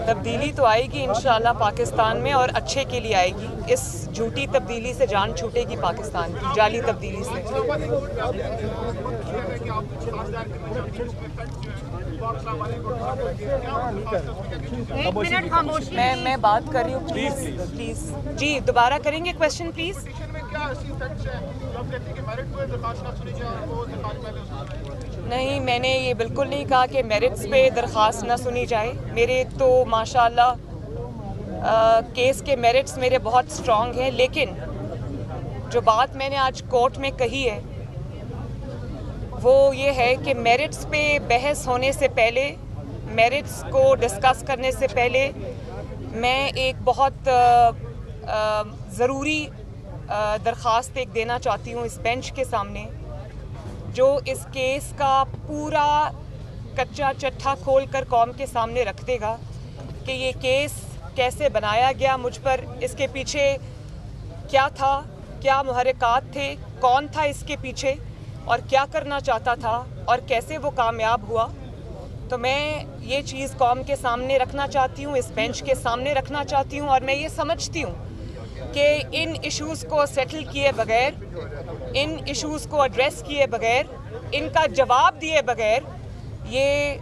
तब्दीली तो आएगी इंशाल्लाह पाकिस्तान में, और अच्छे के लिए आएगी। इस झूठी तब्दीली से जान छूटेगी पाकिस्तान की, जाली तब्दीली से। मैं बात कर रही हूँ, प्लीज जी दोबारा करेंगे क्वेश्चन प्लीज। नहीं, मैंने ये बिल्कुल नहीं कहा कि मेरिट्स पे दरख्वास्त ना सुनी जाए। मेरे तो माशाल्लाह केस के मेरिट्स मेरे बहुत स्ट्रॉन्ग हैं, लेकिन जो बात मैंने आज कोर्ट में कही है वो ये है कि मेरिट्स पे बहस होने से पहले, मेरिट्स को डिस्कस करने से पहले मैं एक बहुत ज़रूरी दरख्वास्त एक देना चाहती हूँ इस बेंच के सामने, जो इस केस का पूरा कच्चा चट्टा खोल कर कौम के सामने रख देगा कि ये केस कैसे बनाया गया, मुझ पर इसके पीछे क्या था, क्या मुहर्रिकात थे, कौन था इसके पीछे और क्या करना चाहता था और कैसे वो कामयाब हुआ। तो मैं ये चीज़ कौम के सामने रखना चाहती हूँ, इस बेंच के सामने रखना चाहती हूँ, और मैं ये समझती हूँ कि इन इश्यूज़ को सेटल किए बगैर, इन इश्यूज़ को एड्रेस किए बगैर, इनका जवाब दिए बगैर ये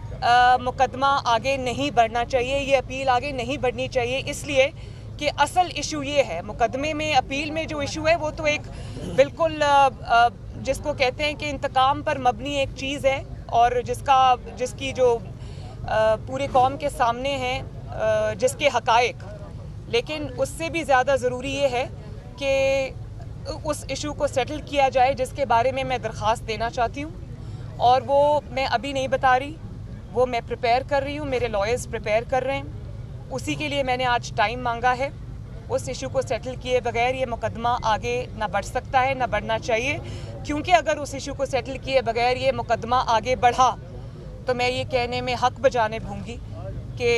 मुकदमा आगे नहीं बढ़ना चाहिए, ये अपील आगे नहीं बढ़नी चाहिए। इसलिए कि असल इशू ये है, मुकदमे में, अपील में जो इशू है वो तो एक बिल्कुल जिसको कहते हैं कि इंतकाम पर मबनी एक चीज़ है, और जिसकी जो पूरे कौम के सामने हैं जिसके हकायक, लेकिन उससे भी ज़्यादा ज़रूरी ये है कि उस इशू को सेटल किया जाए जिसके बारे में मैं दरख्वास्त देना चाहती हूँ, और वो मैं अभी नहीं बता रही, वो मैं प्रिपेयर कर रही हूँ, मेरे लॉयर्स प्रिपेयर कर रहे हैं, उसी के लिए मैंने आज टाइम मांगा है। उस इशू को सेटल किए बगैर ये मुकदमा आगे ना बढ़ सकता है, ना बढ़ना चाहिए, क्योंकि अगर उस इशू को सेटल किए बगैर ये मुकदमा आगे बढ़ा तो मैं ये कहने में हक बजाने दूंगी कि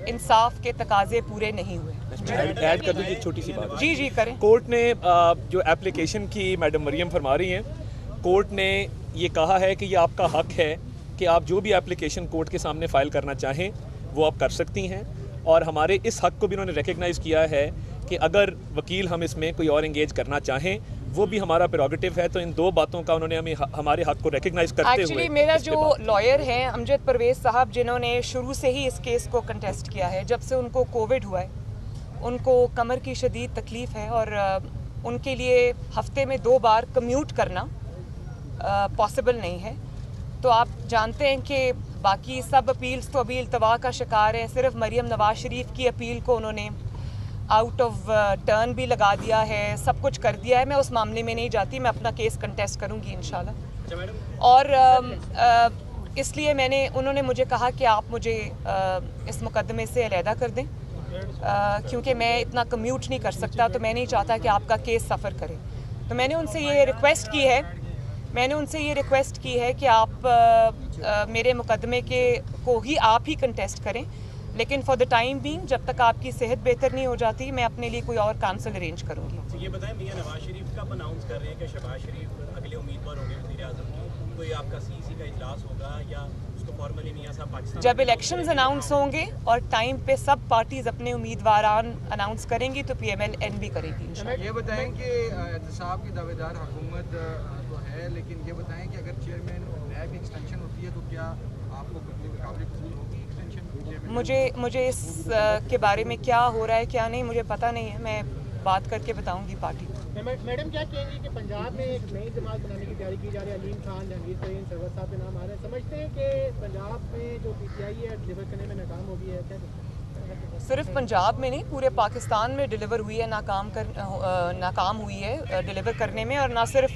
इंसाफ के तकाजे पूरे नहीं हुए। ऐड कर दीजिए छोटी सी बात। जी करें। कोर्ट ने जो एप्लीकेशन की मैडम मरियम फरमा रही हैं, कोर्ट ने ये कहा है कि ये आपका हक है कि आप जो भी एप्लीकेशन कोर्ट के सामने फ़ाइल करना चाहें वो आप कर सकती हैं, और हमारे इस हक को भी उन्होंने रिकग्नाइज़ किया है कि अगर वकील हम इसमें कोई और एंगेज करना चाहें वो भी हमारा प्रेरोगेटिव है। तो इन दो बातों का उन्होंने हमें हमारे हक को रिकग्नाइज़ करते हुए, एक्चुअली मेरा जो लॉयर है अमजद परवेज़ साहब, जिन्होंने शुरू से ही इस केस को कंटेस्ट किया है, जब से उनको कोविड हुआ है, उनको कमर की शदीद तकलीफ़ है और उनके लिए हफ्ते में 2 बार कम्यूट करना पॉसिबल नहीं है। तो आप जानते हैं कि बाकी सब अपील्स तो अभी इल्तवा का शिकार हैं। सिर्फ मरियम नवाज शरीफ की अपील को उन्होंने आउट ऑफ टर्न भी लगा दिया है, सब कुछ कर दिया है। मैं उस मामले में नहीं जाती, मैं अपना केस कंटेस्ट करूंगी इंशाल्लाह। और इसलिए उन्होंने मुझे कहा कि आप मुझे इस मुकदमे से अलहदा कर दें, क्योंकि मैं इतना कम्यूट नहीं कर सकता, तो मैं नहीं चाहता कि आपका केस सफ़र करे। तो मैंने उनसे ये रिक्वेस्ट की है कि आप मेरे मुकदमे को ही आप ही कंटेस्ट करें, लेकिन फॉर द टाइम बीइंग, जब तक आपकी सेहत बेहतर नहीं हो जाती, मैं अपने लिए कोई और काउंसिल अरेंज करूंगी। तो ये बताएं, मियां नवाज शरीफ का अनाउंस कर रहे हैं कि शहबाज शरीफ अगले उम्मीदवार होंगे वज़ीर-ए-आज़म के, कोई आपका सीईसी का इजलास होगा या उसको फॉर्मली मियां साहब पाकिस्तान जब इलेक्शंस अनाउंस होंगे और टाइम पे सब पार्टीज अपने उम्मीदवारान अनाउंस करेंगी तो PMLN भी करेगी इंशाल्लाह। ये बताएं कि एहतसाब की दावेदार हुकूमत तो है, लेकिन ये बताएं कि अगर चेयरमैन नैब की एक्सटेंशन होती है तो क्या आपको काबिल कबूल होगी एक्सटेंशन? मुझे इस के बारे में क्या हो रहा है क्या नहीं मुझे पता नहीं है, मैं बात करके बताऊंगी पार्टी। मैडम क्या कहेंगी कि पंजाब में एक नई जमात बनाने की तैयारी की जा रही है, अलीम खान, जहांगीर तरीन, सरवर साहब के नाम आ रहे हैं, समझते हैं कि पंजाब में जो PTI है डिलीवर करने में नाकाम हो गई है? क्या सिर्फ पंजाब में नहीं, पूरे पाकिस्तान में डिलीवर हुई है, नाकाम हुई है डिलीवर करने में, और ना सिर्फ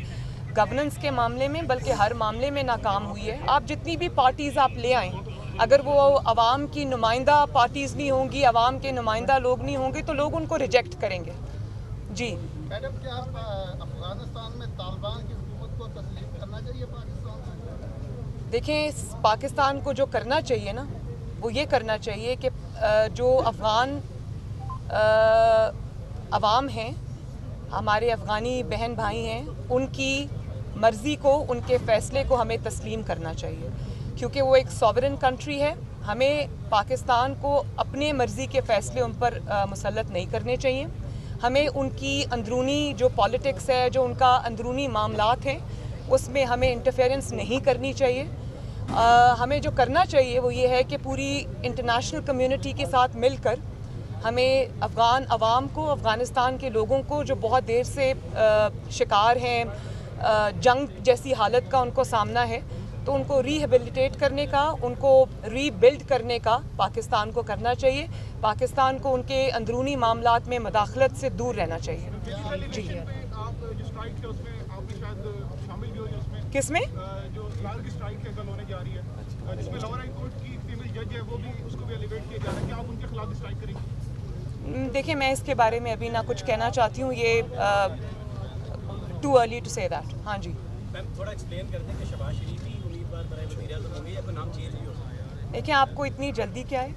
गवर्नेंस के मामले में बल्कि हर मामले में नाकाम हुई है। आप जितनी भी पार्टीज़ आप ले आएँ, अगर वो अवाम की नुमाइंदा पार्टीज़ नहीं होंगी, अवाम के नुमाइंदा लोग नहीं होंगे, तो लोग उनको रिजेक्ट करेंगे। जी मैडम, क्या अफगानिस्तान में तालिबान की हुकूमत को तस्लीम करना चाहिए पाकिस्तान से? देखें, पाकिस्तान को जो करना चाहिए ना, वो ये करना चाहिए कि जो अफ़गान अवाम हैं, हमारे अफ़गानी बहन भाई हैं, उनकी मर्ज़ी को, उनके फ़ैसले को हमें तस्लीम करना चाहिए, क्योंकि वो एक सॉवरेन कंट्री है हमें पाकिस्तान को अपने मर्ज़ी के फ़ैसले उन पर मुसल्लत नहीं करने चाहिए। हमें उनकी अंदरूनी जो पॉलिटिक्स है, जो उनका अंदरूनी मामलात हैं, उसमें हमें इंटरफेरेंस नहीं करनी चाहिए। हमें जो करना चाहिए वो ये है कि पूरी इंटरनेशनल कम्युनिटी के साथ मिलकर हमें अफ़गान अवाम को, अफ़गानिस्तान के लोगों को जो बहुत देर से शिकार हैं, जंग जैसी हालत का उनको सामना है, तो उनको रिहेबिलिटेट करने का, उनको रीबिल्ड करने का पाकिस्तान को करना चाहिए। पाकिस्तान को उनके अंदरूनी मामलात में मदाखलत से दूर रहना चाहिए। जी, आप जो स्ट्राइक है उसमें आप भी शायद शामिल भी हो उसमें किस में? जो लाहौर की स्ट्राइक है कल होने जा रही है, जिसमें लाहौर हाई कोर्ट की फीमेल जज है वो भी उसको भी एलिवेट किया जा रहा है, क्या आप उनके खिलाफ भी स्ट्राइक करेंगे? देखिए, मैं इसके बारे में अभी ना कुछ कहना चाहती हूँ, ये too early to say that. हाँ जी, मैम थोड़ा एक्सप्लेन कर दें कि शहबाज शरीफ ही उम्मीदवार बनाए वज़ीर आज़म होंगे या कोई नाम चेंज भी हो सकता है? देखिए, आपको इतनी जल्दी क्या है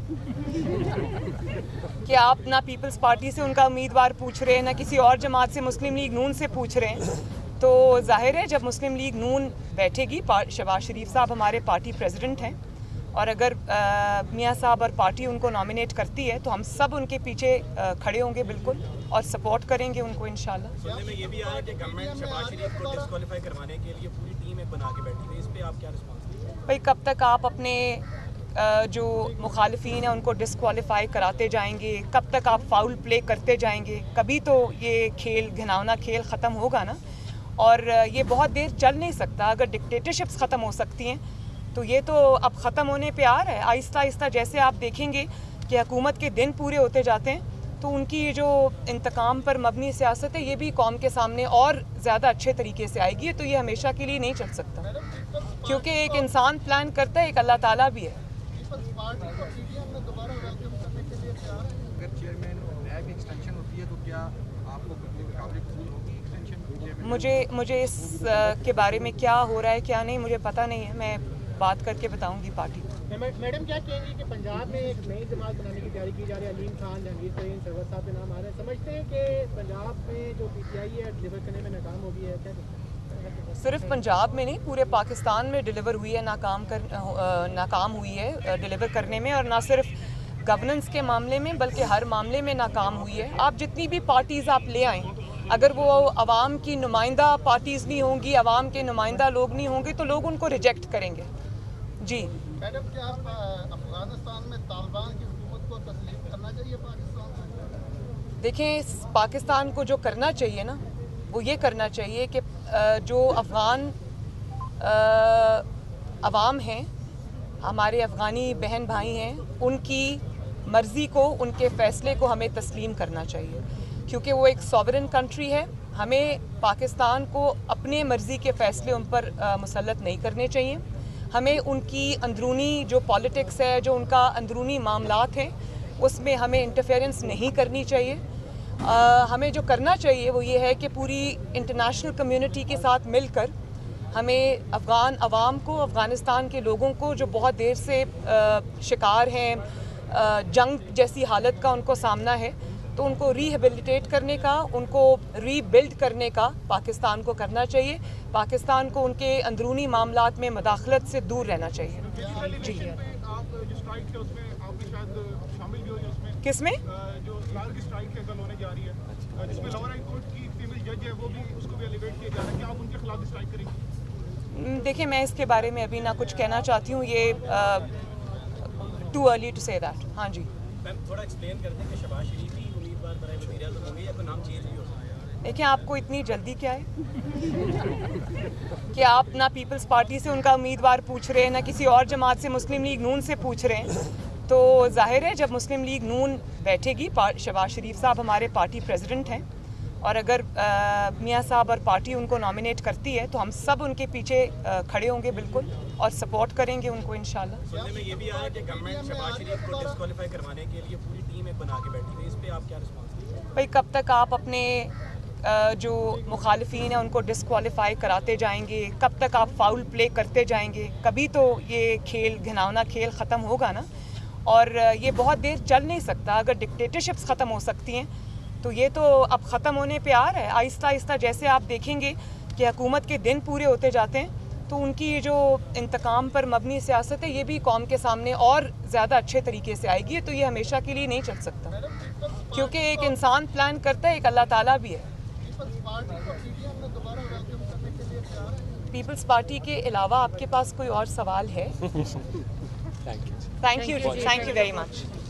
कि आप ना पीपल्स पार्टी से उनका उम्मीदवार पूछ रहे हैं, ना किसी और जमात से, मुस्लिम लीग नून से पूछ रहे हैं। तो जाहिर है जब मुस्लिम लीग नून बैठेगी, शहबाज शरीफ साहब हमारे पार्टी प्रेसिडेंट हैं, और अगर मियाँ साहब और पार्टी उनको नॉमिनेट करती है तो हम सब उनके पीछे खड़े होंगे बिल्कुल, और सपोर्ट करेंगे उनको इंशाल्लाह। सुनने में ये भी आया कि गवर्नमेंट शहबाज शरीफ को डिस्क्वालीफाई करवाने के लिए पूरी टीम एक बना के बैठी है, इस पर आप क्या रिस्पॉन्स देंगे? भाई, कब तक आप अपने जो मुखालिफिन हैं उनको डिस्क्वालीफाई कराते जाएंगे? कब तक आप फाउल प्ले करते जाएंगे? कभी तो ये खेल, घिनौना खेल ख़त्म होगा ना। और ये बहुत देर चल नहीं सकता। अगर डिक्टेटरशिप्स ख़त्म हो सकती हैं तो ये तो अब ख़त्म होने पे आ रहा है। आहिस्ता आहिस्ता जैसे आप देखेंगे कि हुकूमत के दिन पूरे होते जाते हैं, तो उनकी ये जो इंतकाम पर मबनी सियासत है, ये भी कौम के सामने और ज़्यादा अच्छे तरीके से आएगी। तो ये हमेशा के लिए नहीं चल सकता, क्योंकि एक इंसान प्लान करता है, एक अल्लाह ताला भी है। अगर चेयरमैन नैब एक्सटेंशन होती है तो क्या आपको काबिल कबूल होगी एक्सटेंशन? मुझे इस के बारे में क्या हो रहा है क्या नहीं मुझे पता नहीं है। मैं बात करके बताऊंगी पार्टी को। मैडम, क्या कहेंगी कि पंजाब में एक नई जमात बनाने की तैयारी की जा रही है? अलीम खान, जहांगीर तरीन, सरवर साहब के नाम आ रहे हैं। समझते हैं कि पंजाब में जो पीटीआई है डिलीवर करने में नाकाम हो गई है, क्या? सिर्फ पंजाब में नहीं, पूरे पाकिस्तान में डिलीवर हुई है, नाकाम हुई है डिलीवर करने में। और ना सिर्फ गवर्नेंस के मामले में बल्कि हर मामले में नाकाम हुई है। आप जितनी भी पार्टीज़ आप ले आएँ, अगर वो अवाम की नुमाइंदा पार्टीज़ नहीं होंगी, अवाम के नुमाइंदा लोग नहीं होंगे, तो लोग उनको रिजेक्ट करेंगे। जी मैडम, क्या आप अफगानिस्तान में तालिबान की हुकूमत को तस्लीम करना चाहिए पाकिस्तान से? देखें, पाकिस्तान को जो करना चाहिए ना, वो ये करना चाहिए कि जो अफ़गान अवाम हैं, हमारे अफ़गानी बहन भाई हैं, उनकी मर्ज़ी को, उनके फ़ैसले को हमें तस्लीम करना चाहिए, क्योंकि वो एक सॉवरेन कंट्री है। हमें पाकिस्तान को अपने मर्ज़ी के फ़ैसले उन पर मुसल्लत नहीं करने चाहिए। हमें उनकी अंदरूनी जो पॉलिटिक्स है, जो उनका अंदरूनी मामलात हैं, उसमें हमें इंटरफेरेंस नहीं करनी चाहिए। हमें जो करना चाहिए वो ये है कि पूरी इंटरनेशनल कम्युनिटी के साथ मिलकर हमें अफ़गान अवाम को, अफ़गानिस्तान के लोगों को जो बहुत देर से शिकार हैं, जंग जैसी हालत का उनको सामना है, तो उनको रिहेबिलिटेट करने का, उनको रीबिल्ड करने का पाकिस्तान को करना चाहिए। पाकिस्तान को उनके अंदरूनी मामलात में मदाखलत से दूर रहना चाहिए। जी, आप जो स्ट्राइक है उसमें आप भी शायद शामिल भी हो उसमें किस में? जो लाहौर की स्ट्राइक है कल होने जा रही है, जिसमें लाहौर हाई कोर्ट की फीमेल जज है वो भी उसको भी एलिवेट किया जा रहा है, क्या आप उनके खिलाफ भी स्ट्राइक करेंगे? देखिए, मैं इसके बारे में अभी ना कुछ कहना चाहती हूँ, ये too early to say that. हाँ जी, मैम थोड़ा एक्सप्लेन कर दें कि शहबाज शरीफ ही उम्मीदवार बनाए वज़ीर आज़म होंगे या कोई नाम चेंज भी हो सकता है? देखिए, आपको इतनी जल्दी क्या है कि आप ना पीपल्स पार्टी से उनका उम्मीदवार पूछ रहे हैं, ना किसी और जमात से, मुस्लिम लीग नून से पूछ रहे हैं। तो जाहिर है जब मुस्लिम लीग नून बैठेगी, शहबाज शरीफ साहब हमारे पार्टी प्रेसिडेंट हैं, और अगर मियाँ साहब और पार्टी उनको नॉमिनेट करती है तो हम सब उनके पीछे खड़े होंगे बिल्कुल, और सपोर्ट करेंगे उनको इंशाल्लाह। सुनने में ये भी आया कि गवर्नमेंट शहबाज शरीफ को डिस्क्वालीफाई करवाने के लिए पूरी टीम एक बना के बैठी है, इस पर आप क्या रिस्पॉन्स देंगे? भाई, कब तक आप अपने जो मुखालिफिन हैं उनको डिस्क्वालीफाई कराते जाएंगे? कब तक आप फाउल प्ले करते जाएंगे? कभी तो ये खेल, घिनौना खेल ख़त्म होगा ना। और ये बहुत देर चल नहीं सकता। अगर डिक्टेटरशिप्स ख़त्म हो सकती हैं तो ये तो अब ख़त्म होने पे आ रहा है। आहिस्ता आहिस्ता जैसे आप देखेंगे कि हुकूमत के दिन पूरे होते जाते हैं, तो उनकी ये जो इंतकाम पर मबनी सियासत है ये भी कौम के सामने और ज़्यादा अच्छे तरीके से आएगी। तो ये हमेशा के लिए नहीं चल सकता, क्योंकि एक इंसान प्लान करता है, एक अल्लाह ताला भी है। पीपल्स पार्टी के अलावा आपके पास कोई और सवाल है? Thank you. Thank you very much.